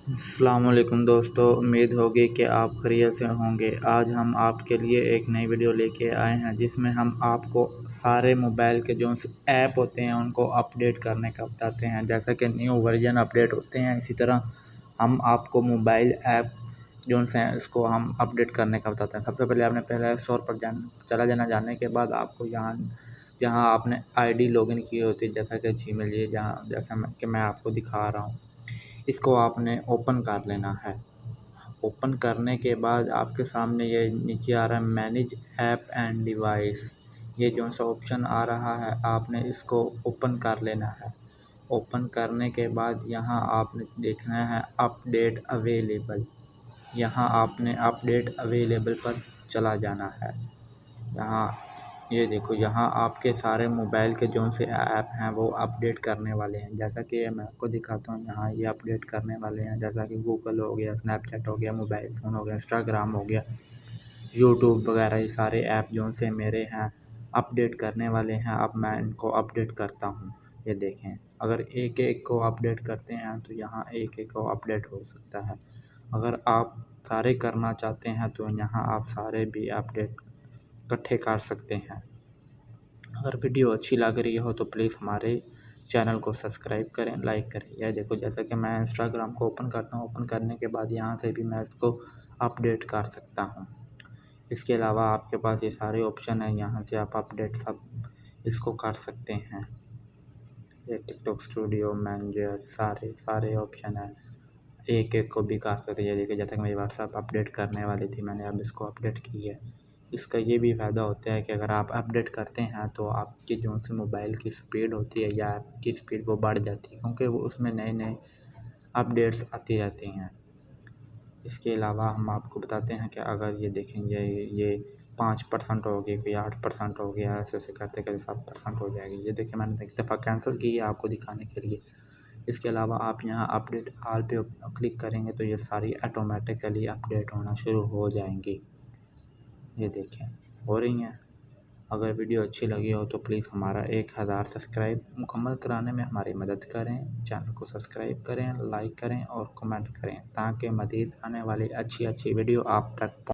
अस्सलामुअलैकुम दोस्तों, उम्मीद होगी कि आप खैरियत से होंगे। आज हम आपके लिए एक नई वीडियो लेके आए हैं जिसमें हम आपको सारे मोबाइल के जो ऐप होते हैं उनको अपडेट करने का बताते हैं। जैसा कि न्यू वर्जन अपडेट होते हैं, इसी तरह हम आपको मोबाइल ऐप जो हैं उसको हम अपडेट करने का बताते हैं। सबसे पहले आपने प्ले स्टोर पर चला जाना। जाने के बाद आपको जहाँ आपने आईडी लॉगिन की होती है, जैसा कि जीमेल, ये जैसा कि मैं आपको दिखा रहा हूँ, इसको आपने ओपन कर लेना है। ओपन करने के बाद आपके सामने ये नीचे आ रहा है मैनेज ऐप एंड डिवाइस। ये जो सा ऑप्शन आ रहा है आपने इसको ओपन कर लेना है। ओपन करने के बाद यहाँ आपने देखना है अपडेट अवेलेबल। यहाँ आपने अपडेट अवेलेबल पर चला जाना है। यहाँ ये देखो, यहाँ आपके सारे मोबाइल के जो से ऐप हैं वो अपडेट करने वाले हैं। जैसा कि ये मैं आपको दिखाता हूँ, यहाँ ये अपडेट करने वाले हैं। जैसा कि गूगल हो गया, स्नैपचैट हो गया, मोबाइल फ़ोन हो गया, इंस्टाग्राम हो गया, यूट्यूब वगैरह, ये सारे ऐप जो से मेरे हैं अपडेट करने वाले हैं। अब मैं इनको अपडेट करता हूँ। ये देखें, अगर एक एक को अपडेट करते हैं तो यहाँ एक एक को अपडेट हो सकता है। अगर आप सारे करना चाहते हैं तो यहाँ आप सारे भी अपडेट इकट्ठे कर सकते हैं। अगर वीडियो अच्छी लग रही हो तो प्लीज़ हमारे चैनल को सब्सक्राइब करें, लाइक करें। यह देखो, जैसा कि मैं इंस्टाग्राम को ओपन करता हूँ, ओपन करने के बाद यहाँ से भी मैं इसको अपडेट कर सकता हूँ। इसके अलावा आपके पास ये सारे ऑप्शन हैं, यहाँ से आप अपडेट सब इसको कर सकते हैं। ये टिकटॉक स्टूडियो, मैनेजर, सारे ऑप्शन हैं, एक एक को भी कर सकते हैं। ये देखिए, जैसा कि मेरी व्हाट्सएप अपडेट करने वाली थी, मैंने अब इसको अपडेट की है। इसका ये भी फ़ायदा होता है कि अगर आप अपडेट करते हैं तो आपकी जो सी मोबाइल की स्पीड होती है या ऐप की स्पीड वो बढ़ जाती है, क्योंकि वो उसमें नए अपडेट्स आती रहती हैं। इसके अलावा हम आपको बताते हैं कि अगर ये देखेंगे, ये 5% हो गया, कोई 8% हो गया, ऐसे करते करते 7% हो जाएगी। ये देखिए, मैंने एक दफ़ा कैंसिल की है आपको दिखाने के लिए। इसके अलावा आप यहाँ अपडेट ऑल पे क्लिक करेंगे तो ये सारी ऑटोमेटिकली अपडेट होना शुरू हो जाएंगी। ये देखें, हो रही हैं। अगर वीडियो अच्छी लगी हो तो प्लीज़ हमारा 1000 सब्सक्राइब मुकम्मल कराने में हमारी मदद करें। चैनल को सब्सक्राइब करें, लाइक करें और कमेंट करें, ताकि मज़ीद आने वाली अच्छी वीडियो आप तक